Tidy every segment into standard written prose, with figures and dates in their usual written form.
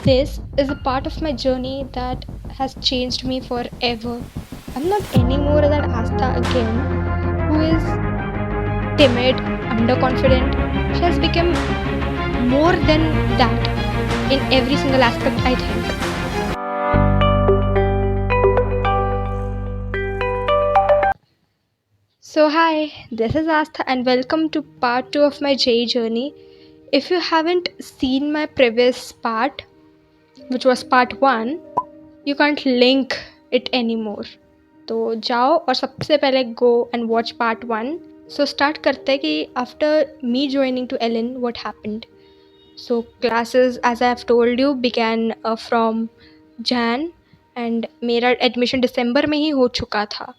This is a part of my journey that has changed me forever. I'm not anymore that Astha again, who is timid, underconfident. She has become more than that in every single aspect, I think. So, hi, this is Astha, and welcome to part 2 of my JEE journey. If you haven't seen my previous part, which was part 1, you can't link it anymore. तो जाओ और सबसे पहले go and watch part 1. So start करते हैं कि after me joining to Ellen, what happened. So classes, as I have told you, began from Jan and मेरा admission December में ही हो चुका था.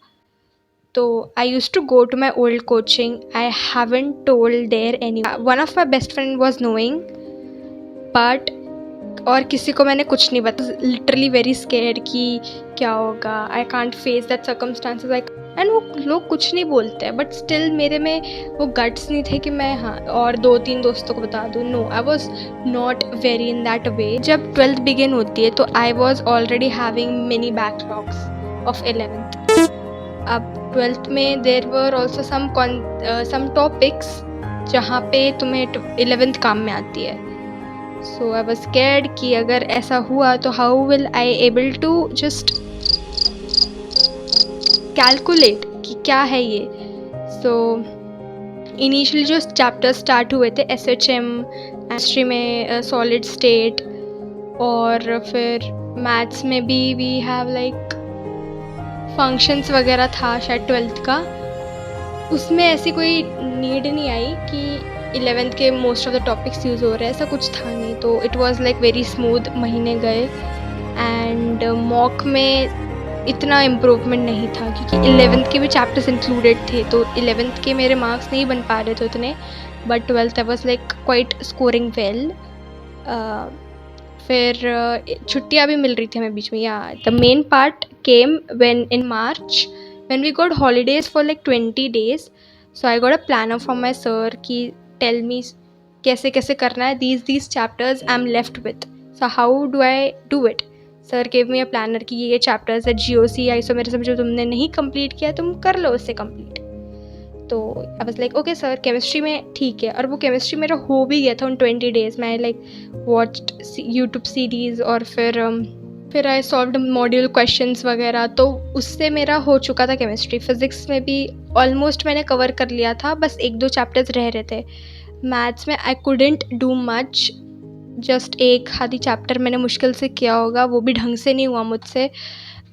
तो I used to go to my old coaching. I haven't told there anyone. One of my best friend was knowing, but और किसी को मैंने कुछ नहीं बताया. लिटरली वेरी स्केर्ड कि क्या होगा, I can't face that circumstances like. And वो लोग कुछ नहीं बोलते हैं, बट स्टिल मेरे में वो गट्स नहीं थे कि मैं हाँ और 2-3 दोस्तों को बता दूँ. No, I was not very in that way. जब 12th बिगिन होती है तो I was already having many backlogs of 11th. अब 12th में देर वर ऑल्सो सम टॉपिक्स जहाँ पे तुम्हें 11th काम में आती है. So I was scared कि अगर ऐसा हुआ तो how will I able to just calculate कि क्या है ये. So initially जो chapters start हुए थे SHM, हिस्ट्री में solid state, और फिर मैथ्स में भी we have like functions वगैरह था शायद 12th का. उसमें ऐसी कोई नीड नहीं आई कि 11th के most of the topics use हो रहे हैं, ऐसा कुछ था नहीं. तो it was like very smooth. महीने गए एंड मॉक में इतना इम्प्रूवमेंट नहीं था क्योंकि 11th के भी चैप्टर्स इंक्लूडेड थे. तो 11th के मेरे मार्क्स नहीं बन पा रहे थे उतने, but 12th I was like quite scoring well. फिर छुट्टियाँ भी मिल रही थी हमें बीच में. या the main part came when in March when we got holidays for like 20 days. So I got a planner from my sir कि tell me कैसे कैसे करना है. these chapters I'm left with, so how do I do it. Sir gave me a planner कि ये chapters है GOC isomerism जो तुमने नहीं complete किया तुम कर लो उससे complete. तो I was like okay sir, chemistry में ठीक है. और वो chemistry मेरा हो भी गया था उन 20 days. मैं like watched YouTube series और फिर आई सॉल्व्ड मॉड्यूल क्वेश्चंस वगैरह. तो उससे मेरा हो चुका था केमिस्ट्री. फिज़िक्स में भी ऑलमोस्ट मैंने कवर कर लिया था, बस 1-2 चैप्टर्स रह रहे थे. मैथ्स में I couldn't do much, just एक आधी चैप्टर मैंने मुश्किल से किया होगा, वो भी ढंग से नहीं हुआ मुझसे.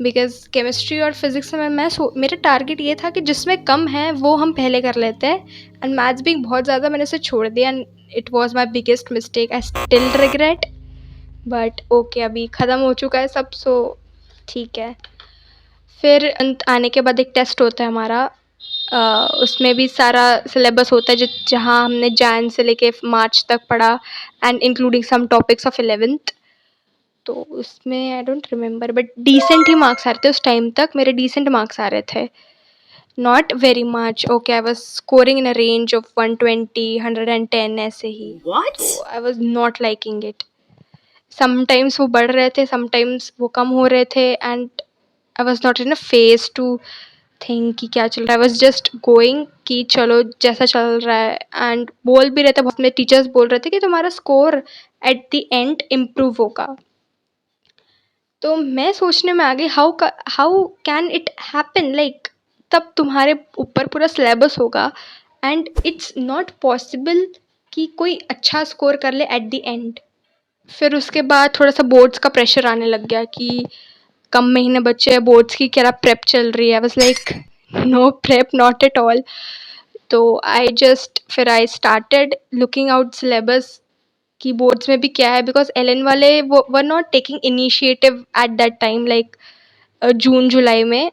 बिकॉज केमिस्ट्री और फिज़िक्स में मेरा टारगेट ये था कि जिसमें कम है वो हम पहले कर लेते हैं. एंड मैथ्स भी बहुत ज़्यादा मैंने उसे छोड़ दिया and it was my biggest mistake. I still regret, but okay अभी ख़त्म हो चुका है सब, सो ठीक है. फिर अंत आने के बाद एक टेस्ट होता है हमारा. उसमें भी सारा सिलेबस होता है जहाँ हमने जैन से लेके मार्च तक पढ़ा and including some topics of 11th. तो उसमें I don't remember, but decent ही मार्क्स आ रहे थे उस टाइम तक. मेरे डिसेंट मार्क्स आ रहे थे, not very much. Okay I was scoring in a range of 120, 110 ऐसे ही. तो I was not liking it. Sometimes वो बढ़ रहे थे, समटाइम्स वो कम हो रहे थे and I was not in a phase two think कि क्या चल रहा है. आई वॉज जस्ट गोइंग कि चलो जैसा चल रहा है. एंड बोल भी रहे थे, बहुत मेरे टीचर्स बोल रहे थे कि तुम्हारा score at the end improve होगा. तो मैं सोचने में आ गई how can it happen. Like तब तुम्हारे ऊपर पूरा सिलेबस होगा एंड इट्स नॉट पॉसिबल कि कोई अच्छा स्कोर कर ले एट द एंड. फिर उसके बाद थोड़ा सा बोर्ड्स का प्रेशर आने लग गया कि कम महीने बचे हैं, बोर्ड्स की क्या प्रेप चल रही है. बस like no prep, not at all. तो फिर I started looking out syllabus कि बोर्ड्स में भी क्या है. बिकॉज एलन वाले वो were not taking initiative at that time, like June July में.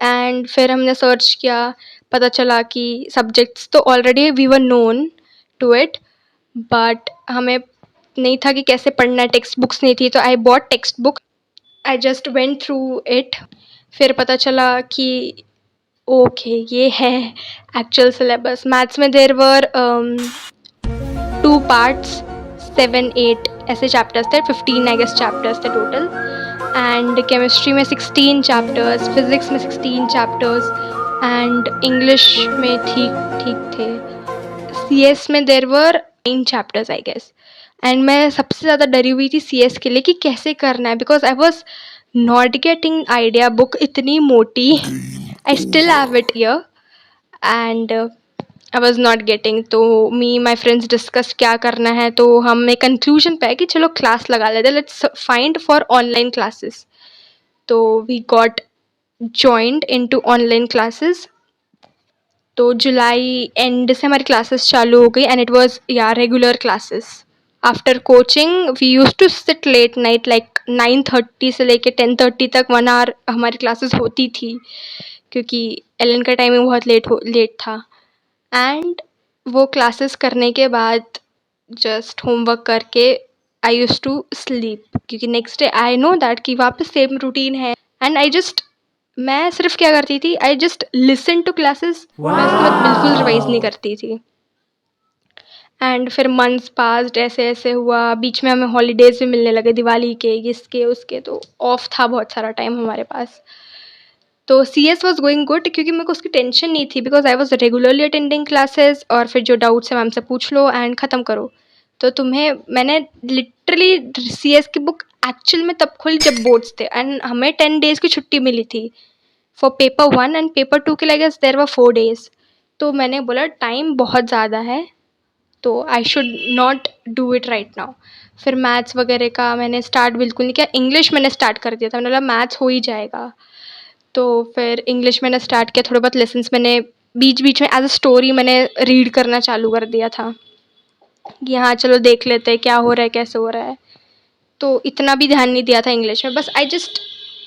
एंड फिर हमने सर्च किया, पता चला कि सब्जेक्ट्स तो already we were known to it, but हमें नहीं था कि कैसे पढ़ना है. टेक्स्ट बुक्स नहीं थी, तो I bought text book. I just went through it. फिर पता चला कि ओके ये है एक्चुअल सिलेबस. मैथ्स में देर वर 2 parts 7, 8 ऐसे चैप्टर्स थे, 15 आई गेस चैप्टर्स थे टोटल। एंड केमिस्ट्री में 16 चैप्टर्स, फिजिक्स में 16 चैप्टर्स, एंड इंग्लिश में ठीक ठीक थे। CS में देर वर 9 चैप्टर्स आई गेस। एंड मैं सबसे ज़्यादा डरी हुई थी CS के लिए कि कैसे करना है, because I was not getting idea. Book इतनी मोटी, I still have it here and I was not getting. तो मी माई फ्रेंड्स डिस्कस क्या करना है, तो हम एक कंक्लूजन पे है कि चलो क्लास लगा लेते हैं, let's find for online classes. तो we got joined into online classes. तो जुलाई एंड से हमारी क्लासेस चालू हो गई एंड इट वाज या regular classes. After coaching we use to sit late night, like 9:30 से लेके 10:30 तक 1 आवर हमारी क्लासेस होती थी, क्योंकि एलन का टाइमिंग बहुत लेट था। एंड वो क्लासेस करने के बाद जस्ट होमवर्क करके आई यूज टू स्लीप, क्योंकि next day I know that कि वापस सेम रूटीन है। एंड मैं सिर्फ क्या करती थी, I just listen to classes, मैं उसके बाद बिल्कुल रिवाइज नहीं करती थी। एंड फिर मंथ्स पास्ड, ऐसे ऐसे हुआ, बीच में हमें हॉलीडेज भी मिलने लगे, दिवाली के, इसके उसके, तो ऑफ था बहुत सारा टाइम हमारे पास। तो CS वॉज गोइंग गुड, क्योंकि मेरे को उसकी टेंशन नहीं थी, because I was regularly attending classes, और फिर जो डाउट्स है मैम से पूछ लो एंड ख़त्म करो। तो मैंने लिटरली CS की बुक एक्चुअल में तब खोली जब बोर्ड्स थे, एंड हमें 10 डेज़ की छुट्टी मिली थी फॉर पेपर 1, एंड पेपर 2 के लिए देयर वर 4 डेज़। तो मैंने बोला टाइम बहुत ज़्यादा है, तो I should not do it right now. फिर मैथ्स वगैरह का मैंने स्टार्ट बिल्कुल नहीं किया, इंग्लिश मैंने स्टार्ट कर दिया था, मैंने बोला मैथ्स हो ही जाएगा। तो फिर इंग्लिश मैंने स्टार्ट किया, थोड़े बहुत लेसन्स मैंने बीच बीच में एज अ स्टोरी मैंने रीड करना चालू कर दिया था कि हाँ चलो देख लेते हैं क्या हो रहा है, कैसे हो रहा है। तो इतना भी ध्यान नहीं दिया था इंग्लिश में, बस I just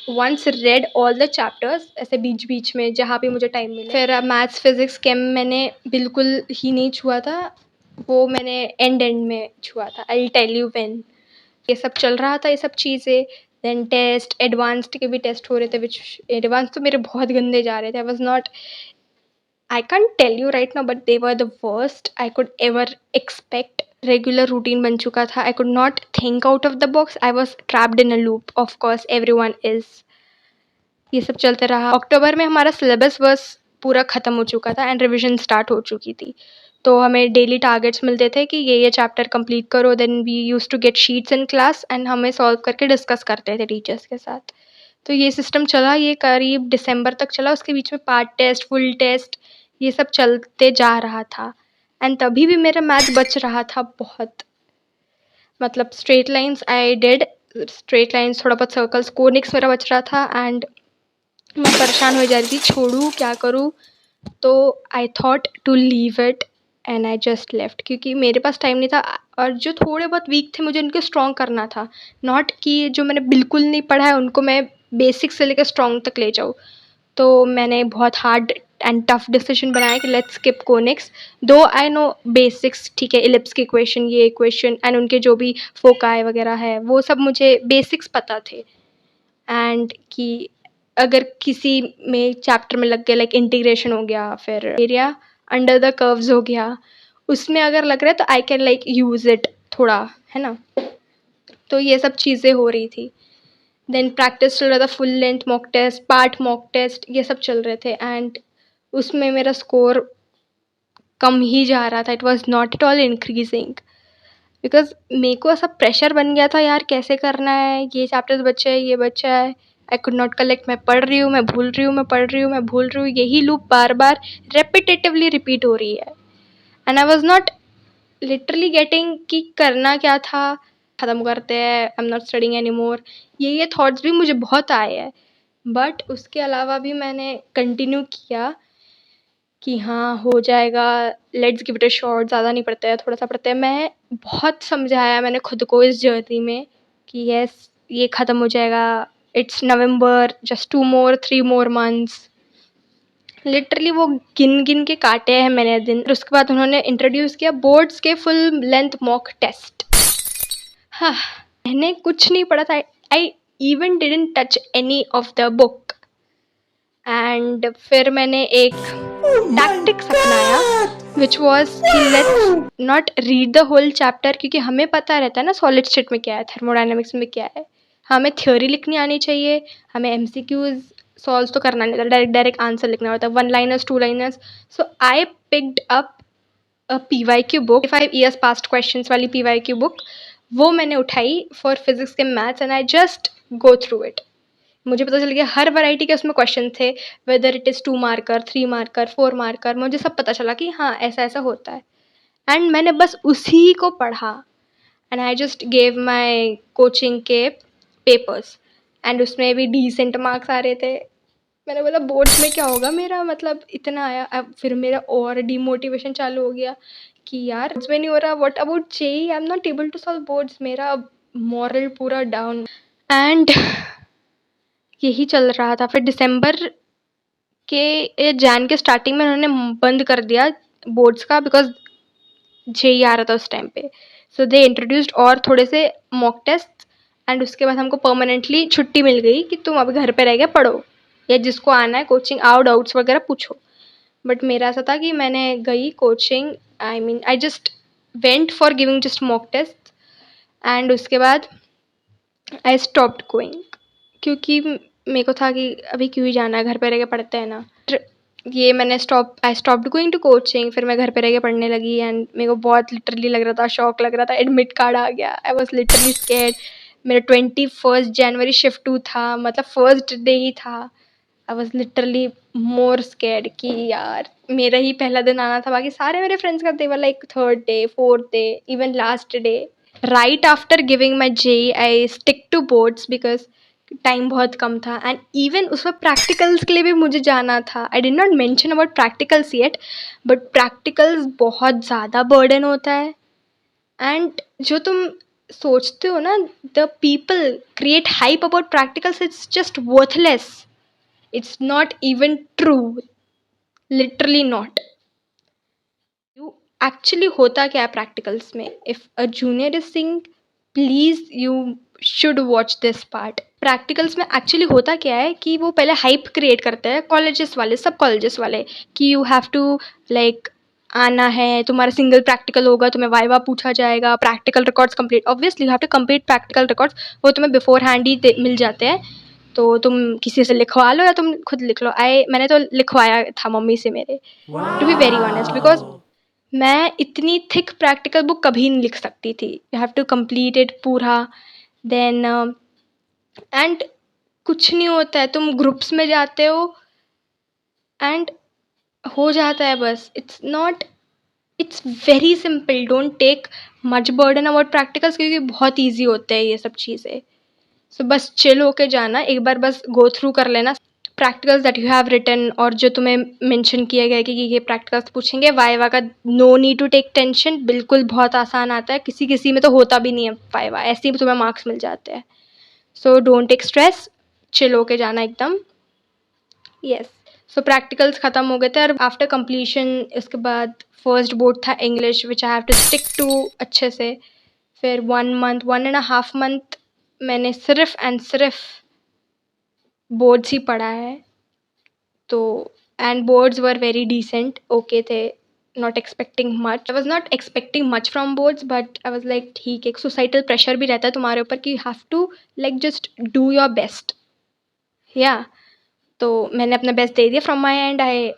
once read all the chapters ऐसे बीच बीच में जहाँ भी मुझे टाइम मिले। फिर मैथ्स फिजिक्स केम मैंने बिल्कुल ही नहीं छुआ था, वो मैंने एंड में छुआ था। I will tell you when. ये सब चल रहा था, ये सब चीज़ें। देन टेस्ट, एडवांस्ड के भी टेस्ट हो रहे थे, विच एडवांस तो मेरे बहुत गंदे जा रहे थे। आई was not, I can't tell you right now, but they were the worst I could ever expect. Regular routine बन चुका था, I could not think out of the box, I was trapped in a loop, of course everyone is. ये सब चलते रहा। अक्टूबर में हमारा syllabus बस पूरा ख़त्म हो चुका था एंड रिविजन स्टार्ट हो चुकी थी। तो हमें डेली टारगेट्स मिलते थे कि ये चैप्टर कंप्लीट करो। Then we use to get sheets in class and हमें सॉल्व करके डिस्कस करते थे टीचर्स के साथ। तो ये सिस्टम चला, ये करीब दिसंबर तक चला। उसके बीच में पार्ट टेस्ट, फुल टेस्ट, ये सब चलते जा रहा था। एंड तभी भी मेरा मैथ बच रहा था बहुत, मतलब straight lines I did, straight lines, थोड़ा बहुत सर्कल्स, कोनिक्स मेरा बच रहा था। एंड मैं परेशान हो जा रही थी, छोड़ूँ क्या करूँ। तो I thought to leave it and I just left, क्योंकि मेरे पास टाइम नहीं था, और जो थोड़े बहुत वीक थे मुझे उनको स्ट्रॉन्ग करना था। नॉट कि जो मैंने बिल्कुल नहीं पढ़ा है उनको मैं बेसिक से लेकर स्ट्रॉन्ग तक ले जाऊँ। तो मैंने बहुत हार्ड एंड टफ डिसीजन बनाया कि लेट्स स्किप कोनिक्स। दो आई नो बेसिक्स, ठीक है, इलिप्स की इक्वेशन, ये इक्वेशन एंड उनके जो भी फोकाई वगैरह है वो सब मुझे बेसिक्स पता थे। एंड कि अगर किसी में चैप्टर में लग गया, लाइक इंटीग्रेशन हो गया, फिर एरिया अंडर द कर्व्स हो गया, उसमें अगर लग रहा है तो I can like use it थोड़ा, है ना। तो ये सब चीज़ें हो रही थी। देन प्रैक्टिस चल रहा था, full length mock test, part mock test, ये सब चल रहे थे। एंड उसमें मेरा स्कोर कम ही जा रहा था, it was not at all increasing, because मेरे को ऐसा प्रेशर बन गया था यार कैसे करना है, ये चैप्टर्स बच्चे हैं, ये बच्चा है, आई कुड नॉट कलेक्ट, मैं पढ़ रही हूँ, मैं भूल रही हूँ, मैं पढ़ रही हूँ, मैं भूल रही हूँ, यही लूप बार बार रेपिटेटिवली रिपीट हो रही है। And I was not literally getting कि करना क्या था, ख़त्म करते हैं, आई am not studying any more, ये थॉट्स भी मुझे बहुत आए हैं। बट उसके अलावा भी मैंने कंटिन्यू किया कि हाँ हो जाएगा, let's give it a shot, ज़्यादा नहीं पढ़ते हैं, थोड़ा सा पढ़ते हैं। मैं बहुत समझाया मैंने खुद को इस जर्नी में कि यस ये ख़त्म हो जाएगा, it's November, just 2 more 3 more months। Literally वो गिन गिन के काटे हैं मैंने दिन। उसके बाद उन्होंने इंट्रोड्यूस किया बोर्ड्स के फुल लेंथ मॉक टेस्ट। हाँ, मैंने कुछ नहीं पढ़ा था, I even didn't touch any of the book. And फिर मैंने एक टैक्टिक्स अपनाया विच वॉज कि let's not read the whole chapter, क्योंकि हमें पता रहता है ना सॉलिड स्टेट में क्या है, थर्मोडाइनमिक्स में क्या है। हमें थ्योरी लिखनी आनी चाहिए, हमें एमसीक्यूज सॉल्व तो करना नहीं होता, डायरेक्ट डायरेक्ट आंसर लिखना होता है, one liners, two liners. So I picked up a PYQ book, 5 years past questions वाली PYQ बुक, वो मैंने उठाई फॉर फिजिक्स के maths, and I just go through it. मुझे पता चल गया हर वैरायटी के उसमें क्वेश्चन थे, whether it is 2 marker, 3 marker, 4 marker, मुझे सब पता चला कि हाँ ऐसा ऐसा होता है। एंड मैंने बस उसी को पढ़ा, and I just gave my coaching के पेपर्स, एंड उसमें भी डिसेंट मार्क्स आ रहे थे। मैंने बोला बोर्ड्स में क्या होगा मेरा, मतलब इतना आया। अब फिर मेरा और डिमोटिवेशन चालू हो गया कि यार बोर्ड्स में नहीं हो रहा, what about JEE, I am not able to solve boards. मेरा मॉरल पूरा डाउन, एंड यही चल रहा था। फिर दिसंबर के जैन के स्टार्टिंग में उन्होंने बंद कर दिया बोर्ड्स का, बिकॉज जेईई आ रहा था उस टाइम पे। सो दे इंट्रोड्यूस्ड और थोड़े से मॉक टेस्ट, एंड उसके बाद हमको परमानेंटली छुट्टी मिल गई कि तुम अभी घर पे रह के पढ़ो, या जिसको आना है कोचिंग आओ, डाउट्स वगैरह पूछो। बट मेरा ऐसा था कि मैंने गई coaching, I mean I just went for giving just mock test, and उसके बाद आई स्टॉप्ड गोइंग, क्योंकि मेरे को था कि अभी क्यों ही जाना है, घर पे रह के पढ़ते हैं ना। ये मैंने I stopped going to coaching, फिर मैं घर पे रह के पढ़ने लगी, एंड मेरे को बहुत लिटरली लग रहा था, शौक लग रहा था, एडमिट कार्ड आ गया, आई वॉज लिटरली स्केर्ड। मेरा 21 जनवरी शिफ्ट 2 था, मतलब फर्स्ट डे ही था। I was literally more scared कि यार मेरा ही पहला दिन आना था, बाकी सारे मेरे फ्रेंड्स का they were like third day, fourth day, even last day. Right after giving my JEE I stick to boards, because time बहुत कम था, एंड इवन उसमें प्रैक्टिकल्स के लिए भी मुझे जाना था। आई did not mention about practicals yet, but practicals बहुत ज़्यादा बर्डन होता है। एंड जो तुम सोचते हो ना, the people create hype about practicals, it's just worthless, it's not even true, literally not. You actually होता क्या है प्रैक्टिकल्स में, if a junior is sing, please you should watch this part. Practicals में एक्चुअली होता क्या है कि वो पहले हाइप क्रिएट करते हैं कॉलेजेस वाले, सब कॉलेजेस वाले, कि यू हैव टू लाइक आना है, तुम्हारा सिंगल प्रैक्टिकल होगा, तुम्हें वाइवा पूछा जाएगा, practical records complete, obviously you have to complete practical records, वो तुम्हें बिफोर हैंड ही मिल जाते हैं, तो तुम किसी से लिखवा लो या तुम खुद लिख लो। मैंने तो लिखवाया था मम्मी से मेरे, to be very honest, because मैं इतनी थिक प्रैक्टिकल बुक कभी नहीं लिख सकती थी। You have to complete it पूरा, देन एंड कुछ नहीं होता है, तुम ग्रुप्स में जाते हो एंड हो जाता है बस। It's not, it's very simple, don't take much burden about practicals, क्योंकि बहुत ईजी होते हैं ये सब चीज़ें। सो बस चिल होके जाना, एक बार बस गो थ्रू कर लेना practicals that you have written, और जो तुम्हें मेंशन किया गया है कि ये प्रैक्टिकल्स पूछेंगे। वाइवा का no need to take tension, बिल्कुल बहुत आसान आता है, किसी किसी में तो होता भी नहीं है वाइवा, ऐसे ही तुम्हें मार्क्स मिल जाते हैं। So don't take stress, chill होके जाना एकदम। यस, सो प्रैक्टिकल्स ख़त्म हो गए थे, और आफ्टर कंप्लीशन इसके बाद फर्स्ट बोर्ड था English, which I have to stick to अच्छे से। फिर 1 मंथ, 1.5 मंथ मैंने सिर्फ एंड सिर्फ बोर्ड्स ही पढ़ा है। तो and boards were very decent, okay थे, not expecting much, I was not expecting much from boards, but I was like ठीक है, एक सोसाइटल प्रेशर भी रहता है तुम्हारे ऊपर कि you have to like just do your best, yeah. तो मैंने अपना बेस्ट दे दिया from my end, I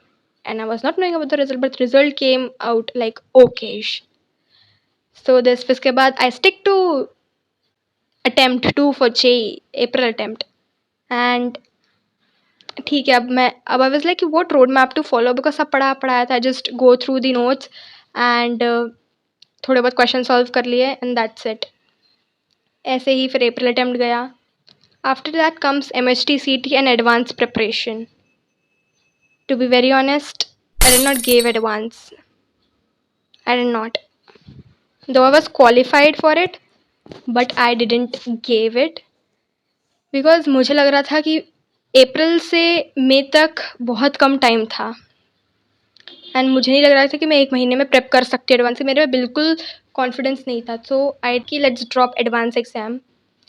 was not knowing about the result, but result came out like okayish. So this, इसके बाद I stick to attempt 2 for JEE, April attempt, and ठीक है। अब I was like what road map to follow, because सब पढ़ाया था, just go through the notes and थोड़े बहुत क्वेश्चन सॉल्व कर लिए, एंड दैट्स इट। ऐसे ही फिर अप्रैल अटेम्प्ट गया। After that comes MHT CT and advance preparation. To be very honest, I did not give advance, I did not, though I was qualified for it, but I didn't give it, because मुझे लग रहा था कि अप्रैल से मई तक बहुत कम time था, and मुझे नहीं लग रहा था कि मैं 1 महीने में प्रेप कर सकती हूँ एडवांस से, मेरे में बिल्कुल कॉन्फिडेंस नहीं था। सो आई की let's drop advance exam,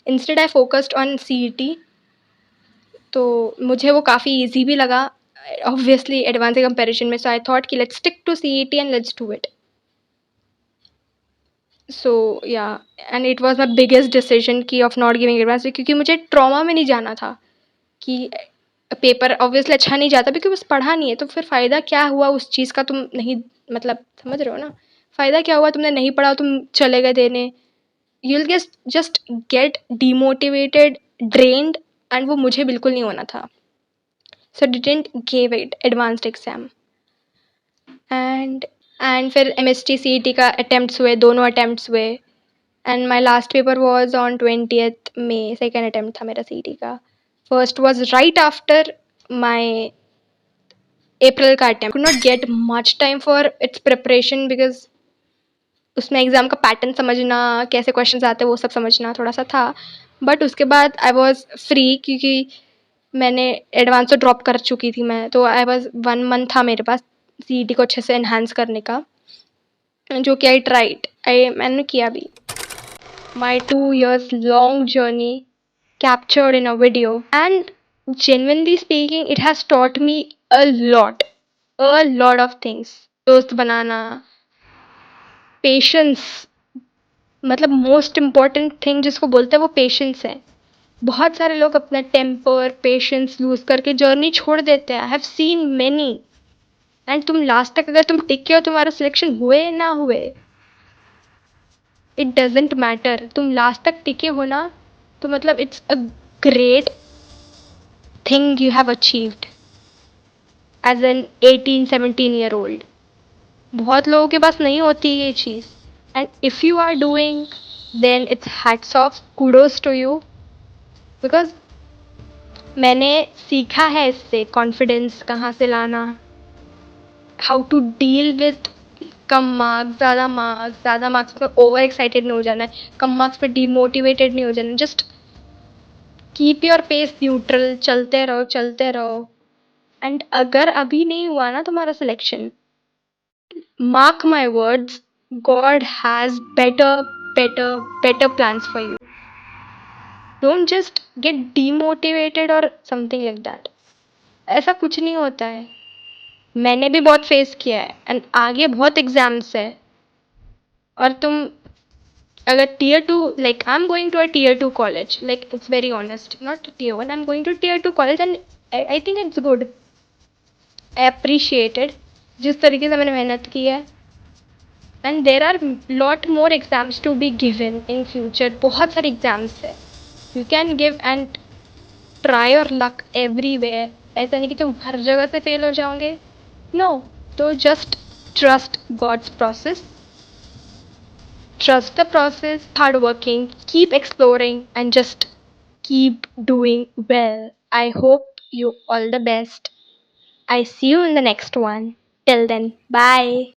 instead I focused on CET। तो मुझे वो काफ़ी ईजी भी लगा, obviously advanced comparison में, so I thought कि let's stick to CET and let's do it. सो या and it was my biggest decision की ऑफ नॉट गिविंग एडवांस, क्योंकि मुझे ट्रॉमा में नहीं जाना था कि पेपर ऑब्वियसली अच्छा नहीं जाता क्योंकि बस पढ़ा नहीं है, तो फिर फ़ायदा क्या हुआ उस चीज़ का, तुम नहीं, मतलब समझ रहे हो ना, फ़ायदा क्या हुआ तुमने नहीं पढ़ा, तुम चले गए देने, you will just get demotivated, drained, and वो मुझे बिल्कुल नहीं होना था. So didn't give it advanced exam. And फिर MST CET का अटेम्प्ट्स हुए, दोनों अटेम्प्ट्स हुए, and my last paper was on 20th May. Second attempt था मेरा CET का. First was right after my April का attempt. Could not get much time for its preparation because उसमें exam का पैटर्न समझना, कैसे क्वेश्चंस आते हैं वो सब समझना थोड़ा सा था. बट उसके बाद आई वॉज फ्री क्योंकि मैंने एडवांस तो ड्रॉप कर चुकी थी मैं, तो आई वॉज 1 month था मेरे पास CET को अच्छे से एनहांस करने का, जो कि आई ट्राइड, मैंने किया भी. My 2 years long journey captured in a video, and genuinely speaking it has taught me a lot, of things. दोस्त बनाना, पेशेंस, मतलब मोस्ट इम्पॉर्टेंट थिंग जिसको बोलते हैं वो पेशेंस है. बहुत सारे लोग अपना टेम्पर, पेशेंस लूज करके जर्नी छोड़ देते हैं. I have seen many. And तुम लास्ट तक अगर तुम टिके हो, तुम्हारा सिलेक्शन हुए ना हुए, इट डजेंट मैटर, तुम लास्ट तक टिके हो ना, तो मतलब it's a great thing you have achieved as an 18-17 year old. बहुत लोगों के पास नहीं होती ये चीज़, and if you are doing then it's hats off, kudos to you, because मैंने सीखा है इससे कॉन्फिडेंस कहाँ से लाना, हाउ टू डील विथ कम मार्क्स, ज़्यादा मार्क्स पे ओवर एक्साइटेड नहीं हो जाना है, कम मार्क्स पे डीमोटिवेटेड नहीं हो जाना है. Just keep your pace neutral, चलते रहो चलते रहो. एंड अगर अभी नहीं हुआ ना तुम्हारा selection, mark my words, God has better plans for you. Don't just get demotivated or something like that. ऐसा कुछ नहीं होता है. मैंने भी बहुत फेस किया है, एंड आगे बहुत एग्जाम्स है. और तुम अगर tier 2, like I'm going to a tier 2 college, like it's very honest, not tier 1, I'm going to tier 2 college, and I think it's good. I appreciated जिस तरीके से मैंने मेहनत की है. And there are lot more exams to be given in future. बहुत सारे exams है, you can give and try your luck everywhere. ऐसा नहीं कि तुम हर जगह से फेल हो जाओगे, नो. तो just trust God's process, trust the process, hard working, keep exploring, and just keep doing well. I hope you all the best. I see you in the next one. Till then, bye.